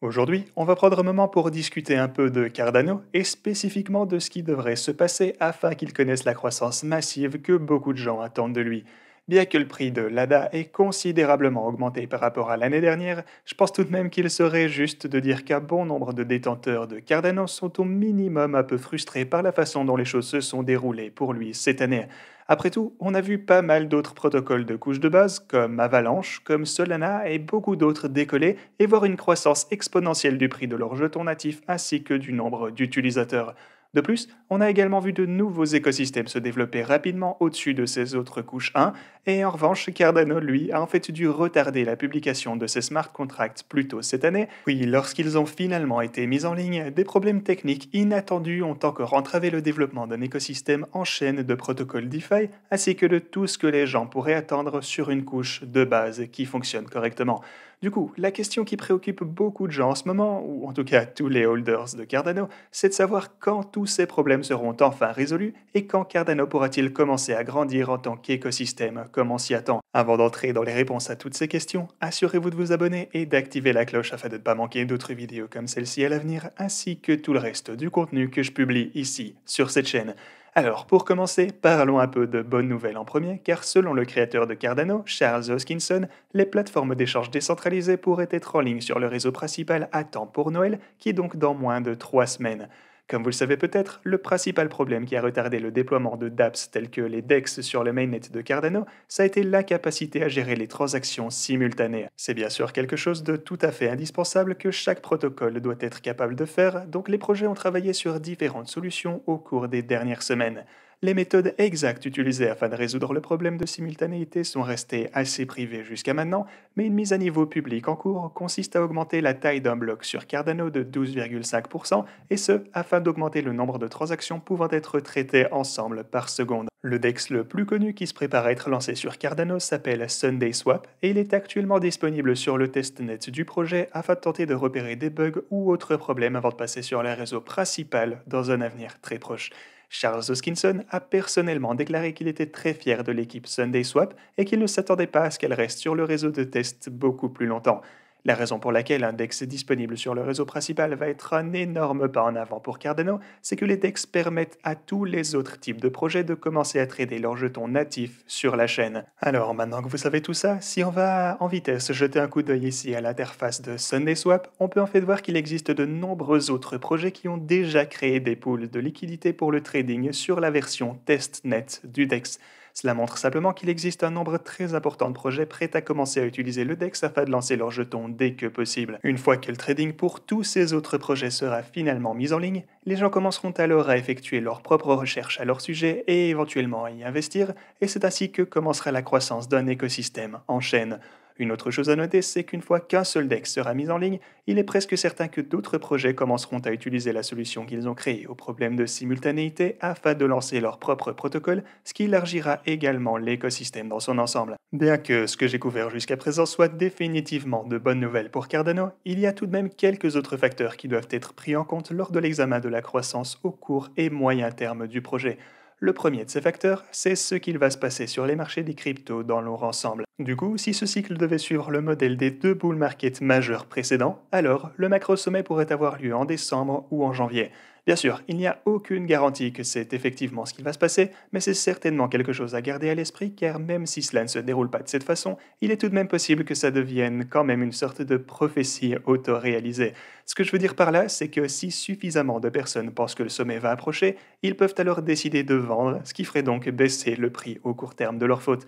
Aujourd'hui, on va prendre un moment pour discuter un peu de Cardano et spécifiquement de ce qui devrait se passer afin qu'il connaisse la croissance massive que beaucoup de gens attendent de lui. Bien que le prix de l'ADA ait considérablement augmenté par rapport à l'année dernière, je pense tout de même qu'il serait juste de dire qu'un bon nombre de détenteurs de Cardano sont au minimum un peu frustrés par la façon dont les choses se sont déroulées pour lui cette année. Après tout, on a vu pas mal d'autres protocoles de couches de base, comme Avalanche, comme Solana et beaucoup d'autres décoller et voir une croissance exponentielle du prix de leurs jetons natifs ainsi que du nombre d'utilisateurs. De plus, on a également vu de nouveaux écosystèmes se développer rapidement au-dessus de ces autres couches 1, et en revanche, Cardano, lui, a en fait dû retarder la publication de ses smart contracts plus tôt cette année. Puis, lorsqu'ils ont finalement été mis en ligne, des problèmes techniques inattendus ont encore entravé le développement d'un écosystème en chaîne de protocoles DeFi, ainsi que de tout ce que les gens pourraient attendre sur une couche de base qui fonctionne correctement. Du coup, la question qui préoccupe beaucoup de gens en ce moment, ou en tout cas tous les holders de Cardano, c'est de savoir quand tous ces problèmes seront enfin résolus et quand Cardano pourra-t-il commencer à grandir en tant qu'écosystème comme on s'y attend. Avant d'entrer dans les réponses à toutes ces questions, assurez-vous de vous abonner et d'activer la cloche afin de ne pas manquer d'autres vidéos comme celle-ci à l'avenir, ainsi que tout le reste du contenu que je publie ici, sur cette chaîne. Alors, pour commencer, parlons un peu de bonnes nouvelles en premier, car selon le créateur de Cardano, Charles Hoskinson, les plateformes d'échange décentralisées pourraient être en ligne sur le réseau principal à temps pour Noël, qui est donc dans moins de 3 semaines. Comme vous le savez peut-être, le principal problème qui a retardé le déploiement de dApps tels que les DEX sur le mainnet de Cardano, ça a été l'incapacité à gérer les transactions simultanées. C'est bien sûr quelque chose de tout à fait indispensable que chaque protocole doit être capable de faire, donc les projets ont travaillé sur différentes solutions au cours des dernières semaines. Les méthodes exactes utilisées afin de résoudre le problème de simultanéité sont restées assez privées jusqu'à maintenant, mais une mise à niveau publique en cours consiste à augmenter la taille d'un bloc sur Cardano de 12,5%, et ce, afin d'augmenter le nombre de transactions pouvant être traitées ensemble par seconde. Le DEX le plus connu qui se prépare à être lancé sur Cardano s'appelle SundaySwap et il est actuellement disponible sur le testnet du projet afin de tenter de repérer des bugs ou autres problèmes avant de passer sur le réseau principal dans un avenir très proche. Charles Hoskinson a personnellement déclaré qu'il était très fier de l'équipe SundaySwap et qu'il ne s'attendait pas à ce qu'elle reste sur le réseau de test beaucoup plus longtemps. La raison pour laquelle un DEX disponible sur le réseau principal va être un énorme pas en avant pour Cardano, c'est que les DEX permettent à tous les autres types de projets de commencer à trader leurs jetons natifs sur la chaîne. Alors maintenant que vous savez tout ça, si on va en vitesse jeter un coup d'œil ici à l'interface de SundaySwap, on peut en fait voir qu'il existe de nombreux autres projets qui ont déjà créé des pools de liquidités pour le trading sur la version testnet du DEX. Cela montre simplement qu'il existe un nombre très important de projets prêts à commencer à utiliser le DEX afin de lancer leurs jetons dès que possible. Une fois que le trading pour tous ces autres projets sera finalement mis en ligne, les gens commenceront alors à effectuer leurs propres recherches à leur sujet et éventuellement à y investir, et c'est ainsi que commencera la croissance d'un écosystème en chaîne. Une autre chose à noter, c'est qu'une fois qu'un seul DEX sera mis en ligne, il est presque certain que d'autres projets commenceront à utiliser la solution qu'ils ont créée au problème de simultanéité afin de lancer leur propre protocole, ce qui élargira également l'écosystème dans son ensemble. Bien que ce que j'ai couvert jusqu'à présent soit définitivement de bonnes nouvelles pour Cardano, il y a tout de même quelques autres facteurs qui doivent être pris en compte lors de l'examen de la croissance au court et moyen terme du projet. Le premier de ces facteurs, c'est ce qu'il va se passer sur les marchés des cryptos dans leur ensemble. Du coup, si ce cycle devait suivre le modèle des deux bull markets majeurs précédents, alors le macro sommet pourrait avoir lieu en décembre ou en janvier. Bien sûr, il n'y a aucune garantie que c'est effectivement ce qui va se passer, mais c'est certainement quelque chose à garder à l'esprit car même si cela ne se déroule pas de cette façon, il est tout de même possible que ça devienne quand même une sorte de prophétie auto-réalisée. Ce que je veux dire par là, c'est que si suffisamment de personnes pensent que le sommet va approcher, ils peuvent alors décider de vendre, ce qui ferait donc baisser le prix au court terme de leur faute.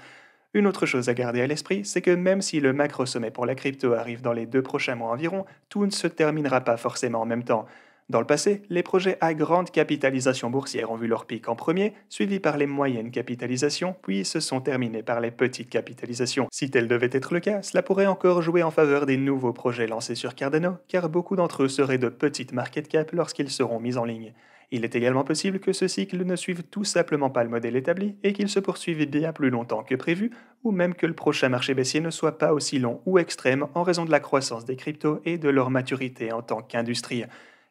Une autre chose à garder à l'esprit, c'est que même si le macro sommet pour la crypto arrive dans les 2 prochains mois environ, tout ne se terminera pas forcément en même temps. Dans le passé, les projets à grande capitalisation boursière ont vu leur pic en premier, suivi par les moyennes capitalisations, puis se sont terminés par les petites capitalisations. Si tel devait être le cas, cela pourrait encore jouer en faveur des nouveaux projets lancés sur Cardano, car beaucoup d'entre eux seraient de petites market cap lorsqu'ils seront mis en ligne. Il est également possible que ce cycle ne suive tout simplement pas le modèle établi et qu'il se poursuive bien plus longtemps que prévu, ou même que le prochain marché baissier ne soit pas aussi long ou extrême en raison de la croissance des cryptos et de leur maturité en tant qu'industrie.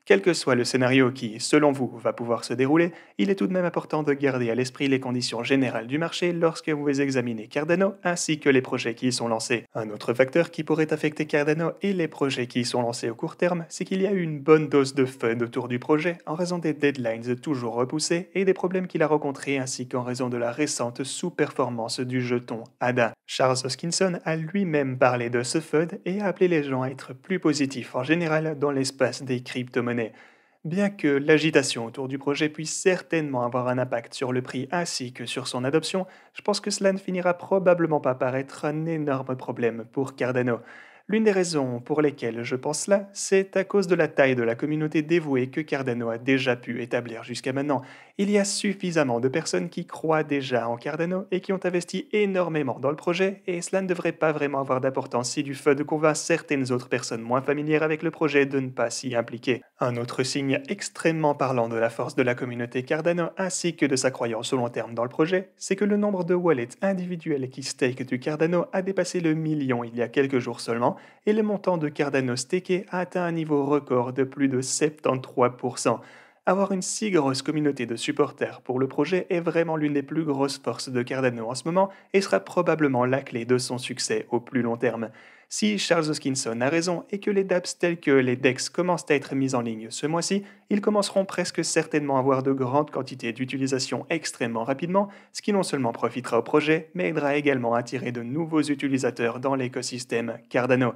Quel que soit le scénario qui, selon vous, va pouvoir se dérouler, il est tout de même important de garder à l'esprit les conditions générales du marché lorsque vous examinez Cardano ainsi que les projets qui y sont lancés. Un autre facteur qui pourrait affecter Cardano et les projets qui y sont lancés au court terme, c'est qu'il y a eu une bonne dose de FUD autour du projet en raison des deadlines toujours repoussés et des problèmes qu'il a rencontrés ainsi qu'en raison de la récente sous-performance du jeton ADA. Charles Hoskinson a lui-même parlé de ce FUD et a appelé les gens à être plus positifs en général dans l'espace des crypto-monnaies. Bien que l'agitation autour du projet puisse certainement avoir un impact sur le prix ainsi que sur son adoption, je pense que cela ne finira probablement pas par être un énorme problème pour Cardano. L'une des raisons pour lesquelles je pense cela, c'est à cause de la taille de la communauté dévouée que Cardano a déjà pu établir jusqu'à maintenant. Il y a suffisamment de personnes qui croient déjà en Cardano et qui ont investi énormément dans le projet, et cela ne devrait pas vraiment avoir d'importance si du FUD convainc certaines autres personnes moins familières avec le projet de ne pas s'y impliquer. Un autre signe extrêmement parlant de la force de la communauté Cardano ainsi que de sa croyance au long terme dans le projet, c'est que le nombre de wallets individuels qui stake du Cardano a dépassé le million il y a quelques jours seulement, et le montant de Cardano staké a atteint un niveau record de plus de 73%. Avoir une si grosse communauté de supporters pour le projet est vraiment l'une des plus grosses forces de Cardano en ce moment et sera probablement la clé de son succès au plus long terme. Si Charles Hoskinson a raison et que les dApps tels que les DEX commencent à être mis en ligne ce mois-ci, ils commenceront presque certainement à avoir de grandes quantités d'utilisation extrêmement rapidement, ce qui non seulement profitera au projet, mais aidera également à attirer de nouveaux utilisateurs dans l'écosystème Cardano.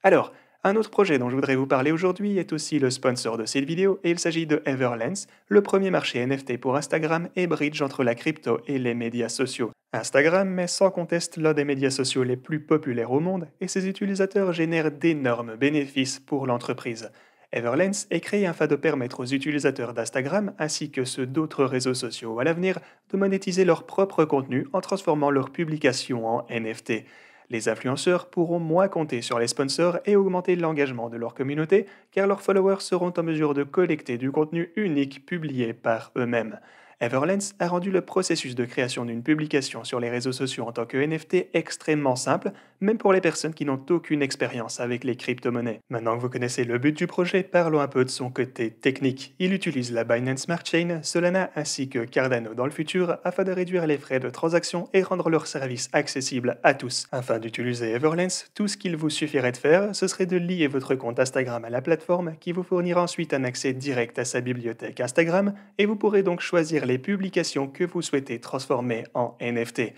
Alors, un autre projet dont je voudrais vous parler aujourd'hui est aussi le sponsor de cette vidéo et il s'agit de Everlens, le premier marché NFT pour Instagram et bridge entre la crypto et les médias sociaux. Instagram est sans conteste l'un des médias sociaux les plus populaires au monde et ses utilisateurs génèrent d'énormes bénéfices pour l'entreprise. Everlens est créé afin de permettre aux utilisateurs d'Instagram ainsi que ceux d'autres réseaux sociaux à l'avenir de monétiser leur propre contenu en transformant leurs publications en NFT. Les influenceurs pourront moins compter sur les sponsors et augmenter l'engagement de leur communauté car leurs followers seront en mesure de collecter du contenu unique publié par eux-mêmes. Everlens a rendu le processus de création d'une publication sur les réseaux sociaux en tant que NFT extrêmement simple, même pour les personnes qui n'ont aucune expérience avec les crypto-monnaies. Maintenant que vous connaissez le but du projet, parlons un peu de son côté technique. Il utilise la Binance Smart Chain, Solana ainsi que Cardano dans le futur afin de réduire les frais de transaction et rendre leur service accessible à tous. Afin d'utiliser Everlens, tout ce qu'il vous suffirait de faire, ce serait de lier votre compte Instagram à la plateforme qui vous fournira ensuite un accès direct à sa bibliothèque Instagram et vous pourrez donc choisir les publications que vous souhaitez transformer en NFT.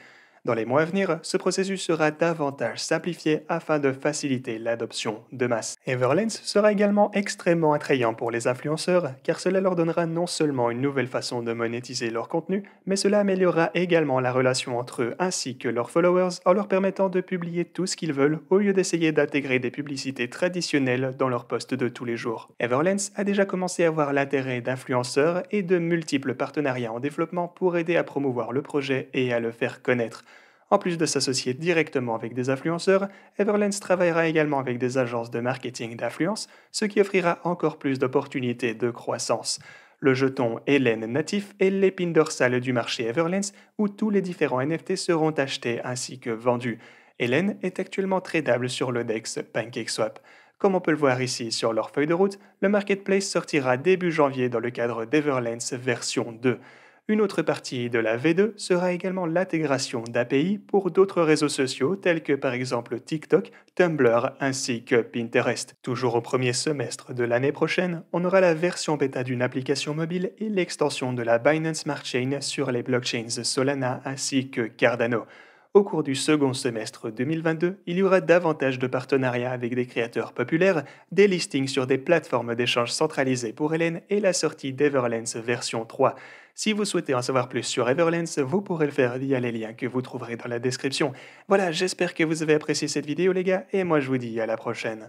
Dans les mois à venir, ce processus sera davantage simplifié afin de faciliter l'adoption de masse. Everlens sera également extrêmement attrayant pour les influenceurs car cela leur donnera non seulement une nouvelle façon de monétiser leur contenu, mais cela améliorera également la relation entre eux ainsi que leurs followers en leur permettant de publier tout ce qu'ils veulent au lieu d'essayer d'intégrer des publicités traditionnelles dans leurs posts de tous les jours. Everlens a déjà commencé à voir l'intérêt d'influenceurs et de multiples partenariats en développement pour aider à promouvoir le projet et à le faire connaître. En plus de s'associer directement avec des influenceurs, Everlens travaillera également avec des agences de marketing d'influence, ce qui offrira encore plus d'opportunités de croissance. Le jeton Hélène natif est l'épine dorsale du marché Everlens où tous les différents NFT seront achetés ainsi que vendus. Hélène est actuellement tradable sur le DEX PancakeSwap. Comme on peut le voir ici sur leur feuille de route, le marketplace sortira début janvier dans le cadre d'Everlens version 2. Une autre partie de la V2 sera également l'intégration d'API pour d'autres réseaux sociaux tels que par exemple TikTok, Tumblr ainsi que Pinterest. Toujours au premier semestre de l'année prochaine, on aura la version bêta d'une application mobile et l'extension de la Binance Smart Chain sur les blockchains Solana ainsi que Cardano. Au cours du second semestre 2022, il y aura davantage de partenariats avec des créateurs populaires, des listings sur des plateformes d'échange centralisées pour Hélène et la sortie d'Everlens version 3. Si vous souhaitez en savoir plus sur Everlens, vous pourrez le faire via les liens que vous trouverez dans la description. Voilà, j'espère que vous avez apprécié cette vidéo les gars, et moi je vous dis à la prochaine.